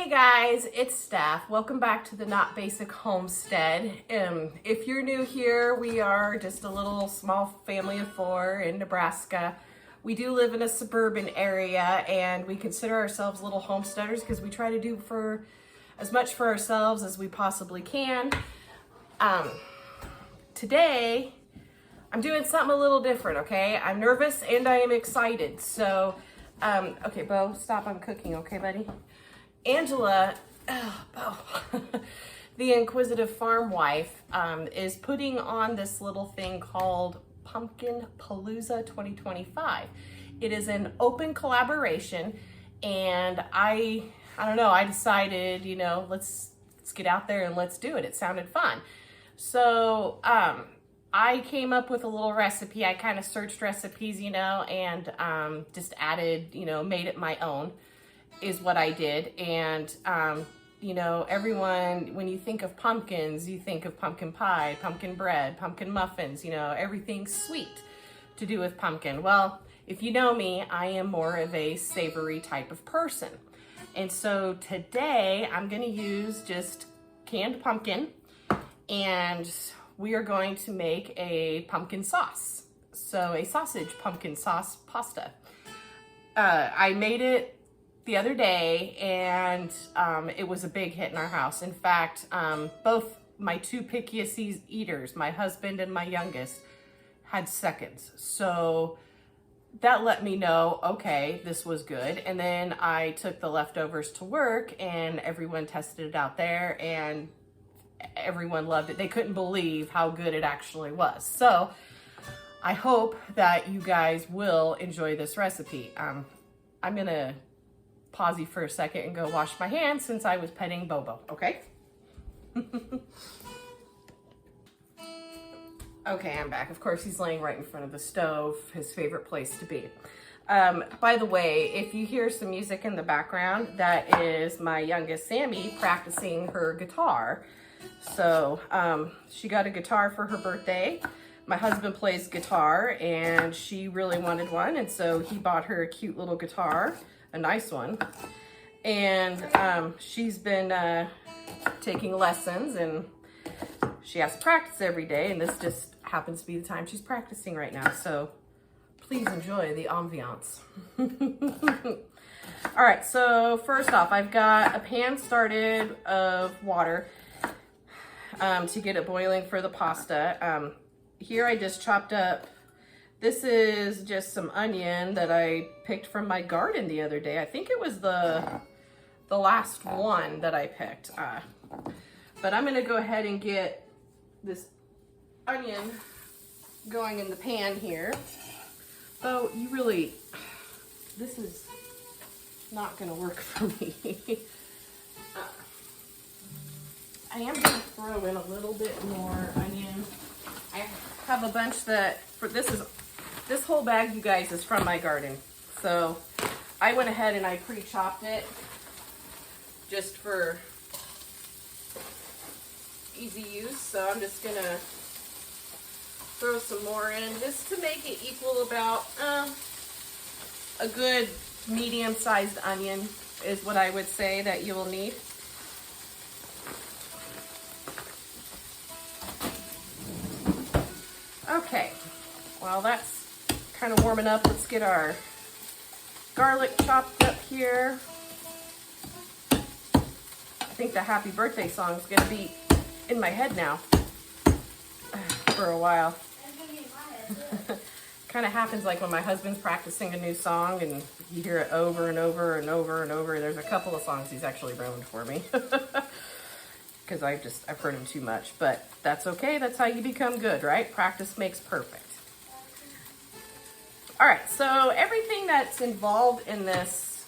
Hey guys, it's Steph. Welcome back to the Not Basic Homestead. If you're new here, we are just a little small family of four in Nebraska. We do live in a suburban area and we consider ourselves little homesteaders because we try to do for as much for ourselves as we possibly can. Today, I'm doing something a little different, okay? I'm nervous and I am excited. So, okay, Bo, stop, I'm cooking, okay, buddy? Angela, Bo, the inquisitive farm wife, is putting on this little thing called Pumpkin Palooza 2025. It is an open collaboration, and I don't know, I decided, you know, let's get out there and let's do it. It sounded fun. So, I came up with a little recipe. I kind of searched recipes, you know, and just added, you know, made it my own is what I did. And, you know, everyone, when you think of pumpkins, you think of pumpkin pie, pumpkin bread, pumpkin muffins, you know, everything sweet to do with pumpkin. Well, if you know me, I am more of a savory type of person. And so today I'm going to use just canned pumpkin, and we are going to make a pumpkin sauce. So a sausage pumpkin sauce pasta. I made it the other day, and it was a big hit in our house. In fact, both my two pickiest eaters, my husband and my youngest, had seconds. So that let me know, okay, this was good. And then I took the leftovers to work and everyone tested it out there and everyone loved it. They couldn't believe how good it actually was. So I hope that you guys will enjoy this recipe. I'm gonna pause you for a second and go wash my hands since I was petting Bobo, okay? Okay, I'm back. Of course, he's laying right in front of the stove, his favorite place to be. By the way, if you hear some music in the background, that is my youngest Sammy practicing her guitar. So she got a guitar for her birthday. My husband plays guitar and she really wanted one, and so he bought her a cute little guitar, a nice one. And she's been taking lessons, and she has to practice every day, and this just happens to be the time she's practicing right now. So please enjoy the ambiance. All right, so first off, I've got a pan started of water to get it boiling for the pasta. Here I just chopped up, this is just some onion that I picked from my garden the other day. I think it was the last one that I picked. But I'm gonna go ahead and get this onion going in the pan here. Oh, you really, this is not gonna work for me. I am gonna throw in a little bit more onion. I have a bunch that, this whole bag, you guys, is from my garden. So I went ahead and I pre-chopped it just for easy use. So I'm just gonna throw some more in just to make it equal about a good medium-sized onion is what I would say that you will need. Okay, well that's kind of warming up. Let's get our garlic chopped up here. I think the happy birthday song is gonna be in my head now for a while. Kind of happens like when my husband's practicing a new song and you hear it over and over and over and over. There's a couple of songs he's actually ruined for me because I've heard him too much, but that's okay. That's how you become good, right? Practice makes perfect. All right, so everything that's involved in this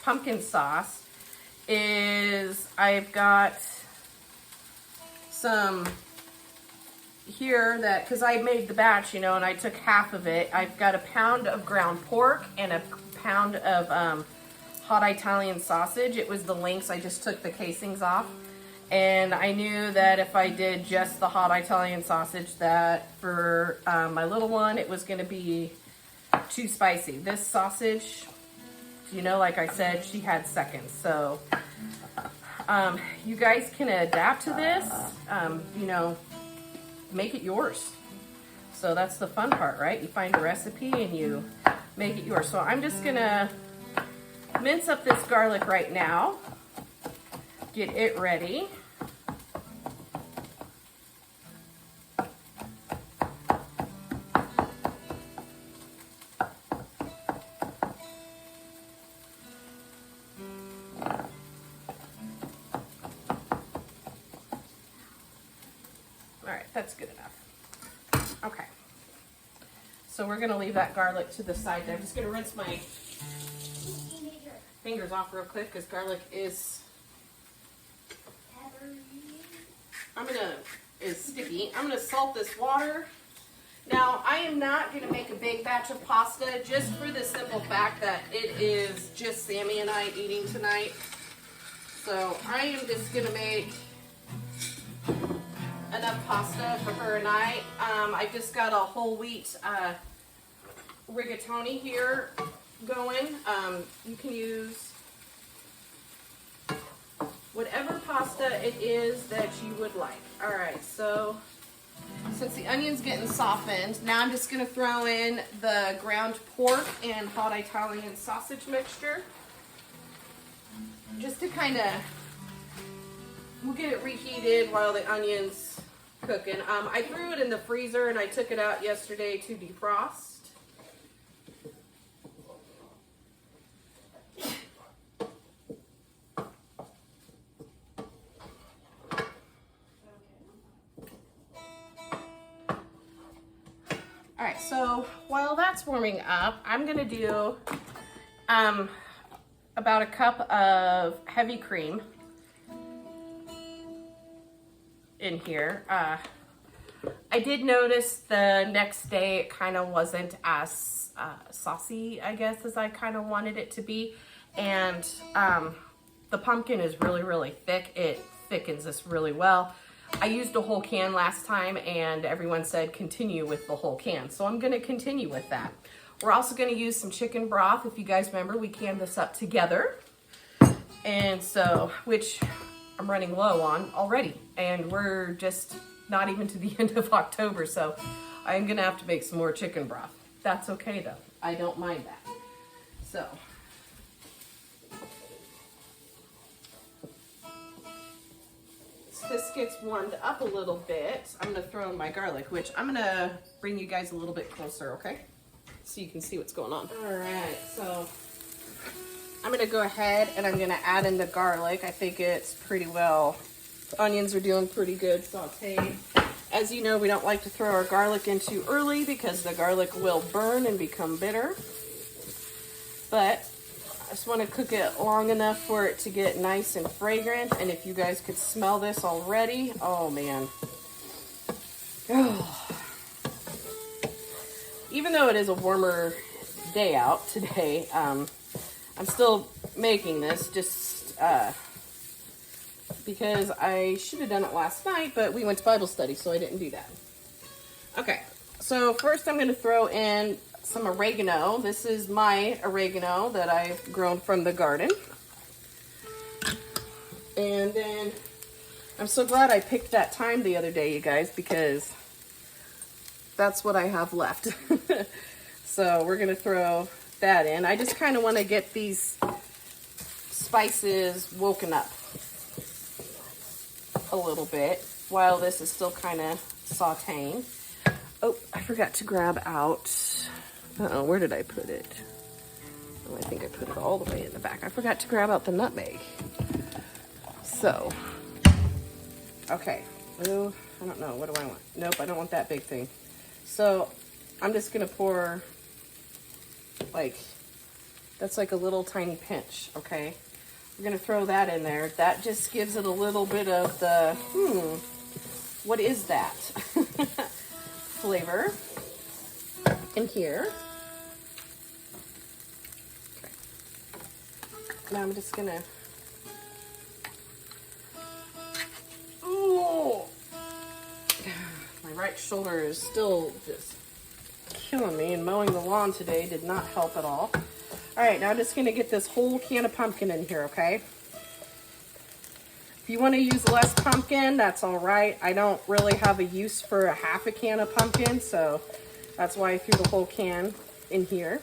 pumpkin sauce is, I've got some here that, because I made the batch, you know, and I took half of it. I've got a pound of ground pork and a pound of hot Italian sausage. It was the links, I just took the casings off. And I knew that if I did just the hot Italian sausage, that for my little one, it was gonna be too spicy. This sausage You know, like I said, she had seconds. So you guys can adapt to this, you know, make it yours. So that's the fun part, right? You find a recipe and you make it yours. So I'm just gonna mince up this garlic right now, get it ready. All right, that's good enough. Okay. So we're gonna leave that garlic to the side there. I'm just gonna rinse my fingers off real quick because garlic is sticky. I'm gonna salt this water. Now I am not gonna make a big batch of pasta just for the simple fact that it is just Sammy and I eating tonight. So I am just gonna make enough pasta for her and I. I just got a whole wheat rigatoni here going. You can use whatever pasta it is that you would like. All right, so since the onion's getting softened, now I'm just gonna throw in the ground pork and hot Italian sausage mixture. Just to kind of, we'll get it reheated while the onion's cooking. I threw it in the freezer and I took it out yesterday to defrost. All right, so while that's warming up, I'm gonna do about a cup of heavy cream in here. I did notice the next day it kind of wasn't as saucy, I guess, as I kind of wanted it to be. And the pumpkin is really, really thick. It thickens this really well. I used a whole can last time and everyone said continue with the whole can. So I'm gonna continue with that. We're also gonna use some chicken broth. If you guys remember, we canned this up together. And so, which I'm running low on already. And we're just not even to the end of October. So I'm gonna have to make some more chicken broth. That's okay though. I don't mind that. So. This gets warmed up a little bit, I'm gonna throw in my garlic, which I'm gonna bring you guys a little bit closer, okay? So you can see what's going on. All right, so I'm gonna go ahead and I'm gonna add in the garlic. I think it's pretty well, the onions are doing pretty good sauteed. As you know, we don't like to throw our garlic in too early because the garlic will burn and become bitter. But I just want to cook it long enough for it to get nice and fragrant. And if you guys could smell this already, oh man. Oh. Even though it is a warmer day out today, I'm still making this just because I should have done it last night, but we went to Bible study, so I didn't do that. Okay, so first I'm going to throw in some oregano. This is my oregano that I've grown from the garden. And then I'm so glad I picked that thyme the other day, you guys, because that's what I have left. So we're gonna throw that in. I just kind of want to get these spices woken up a little bit while this is still kind of sauteing. Oh, I forgot to grab out, uh-oh, where did I put it? Oh, I think I put it all the way in the back. I forgot to grab out the nutmeg. So, okay. Oh, I don't know. What do I want? Nope, I don't want that big thing. So, I'm just going to pour, like, that's like a little tiny pinch, okay? We're going to throw that in there. That just gives it a little bit of the, what is that? Flavor in here. Okay. Now I'm just gonna, ooh, my right shoulder is still just killing me, and mowing the lawn today did not help at all. All All right, now I'm just gonna get this whole can of pumpkin in here, okay? If you wanna use less pumpkin, that's all right. I don't really have a use for a half a can of pumpkin, so that's why I threw the whole can in here.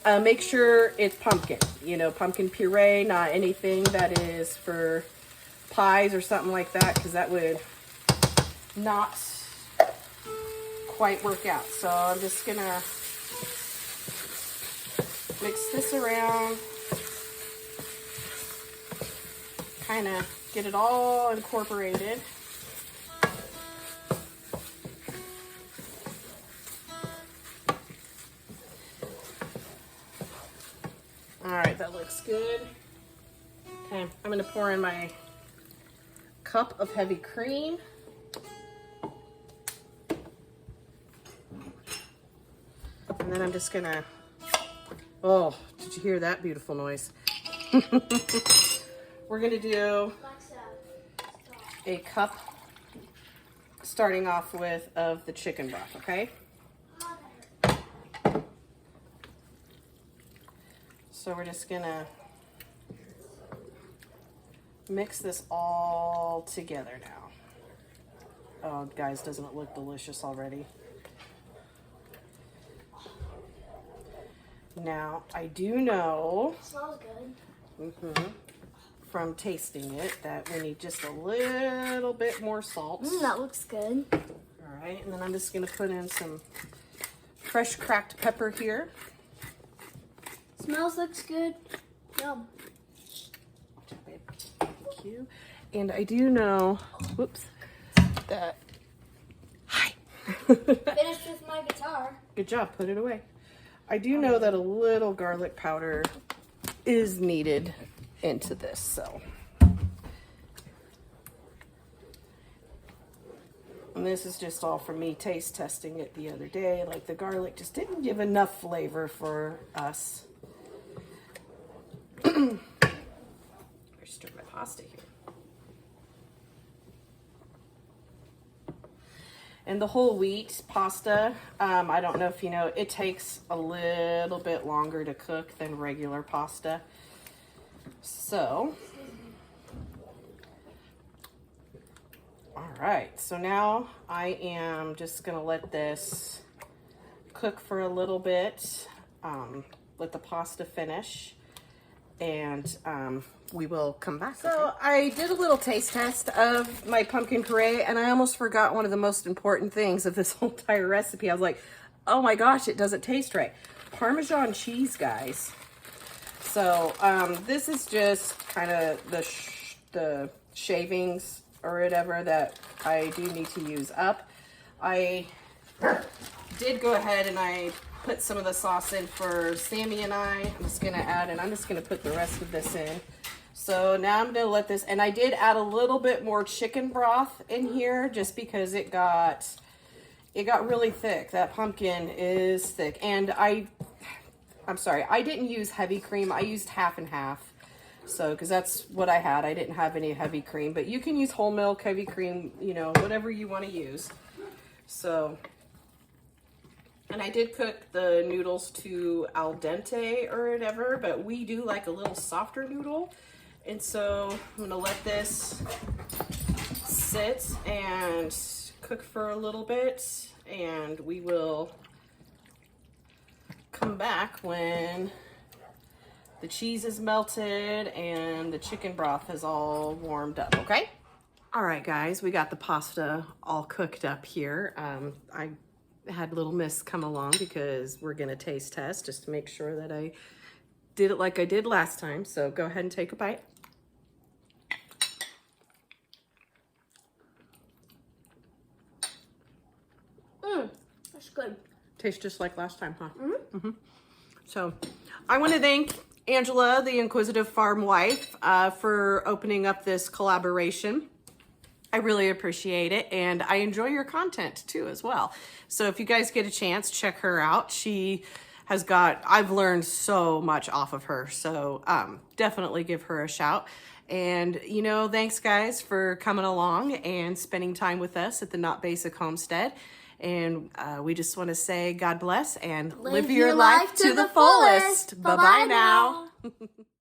Make sure it's pumpkin, you know, pumpkin puree, not anything that is for pies or something like that, because that would not quite work out. So I'm just gonna mix this around, kind of get it all incorporated. All right, that looks good. Okay, I'm gonna pour in my cup of heavy cream. And then I'm just gonna, oh, did you hear that beautiful noise? We're gonna do a cup, starting off with, of the chicken broth, okay? So we're just gonna mix this all together now. Oh, guys, doesn't it look delicious already? Now, I do know, It smells good. From tasting it, that we need just a little bit more salt. That looks good. All right, and then I'm just gonna put in some fresh cracked pepper here. Smells looks good. Yum. Thank you. And I do know, whoops, that, hi. Finished with my guitar. Good job, put it away. I do know that a little garlic powder is needed into this, so. And this is just all from me taste testing it the other day. Like, the garlic just didn't give enough flavor for us. Better stir my pasta here. And the whole wheat pasta, I don't know if you know, it takes a little bit longer to cook than regular pasta. So, all right, so now I am just gonna let this cook for a little bit, let the pasta finish, and we will come back. So I did a little taste test of my pumpkin puree, and I almost forgot one of the most important things of this whole entire recipe. I was like, oh my gosh, it doesn't taste right. Parmesan cheese, guys. So this is just kind of the shavings or whatever that I do need to use up. I did go ahead and I put some of the sauce in for Sammy and I. I'm just gonna add, and I'm just gonna put the rest of this in. So now I'm gonna let this, and I did add a little bit more chicken broth in here just because it got really thick. That pumpkin is thick. And I'm sorry, I didn't use heavy cream. I used half and half. So, because that's what I had. I didn't have any heavy cream, but you can use whole milk, heavy cream, you know, whatever you want to use. So, and I did cook the noodles to al dente or whatever, but we do like a little softer noodle. And so I'm gonna let this sit and cook for a little bit, and we will come back when the cheese is melted and the chicken broth is all warmed up, okay? All right, guys, we got the pasta all cooked up here. I had little miss come along because we're gonna taste test just to make sure that I did it like I did last time. So go ahead and take a bite. That's good. Tastes just like last time, huh? So I want to thank Angela, the Inquisitive Farm Wife, for opening up this collaboration. I really appreciate it, and I enjoy your content too as well. So if you guys get a chance, check her out. She has got, I've learned so much off of her, so definitely give her a shout. And, you know, thanks guys for coming along and spending time with us at the Not Basic Homestead. And we just want to say God bless and Live your life to the fullest. Bye-bye Bye-bye now.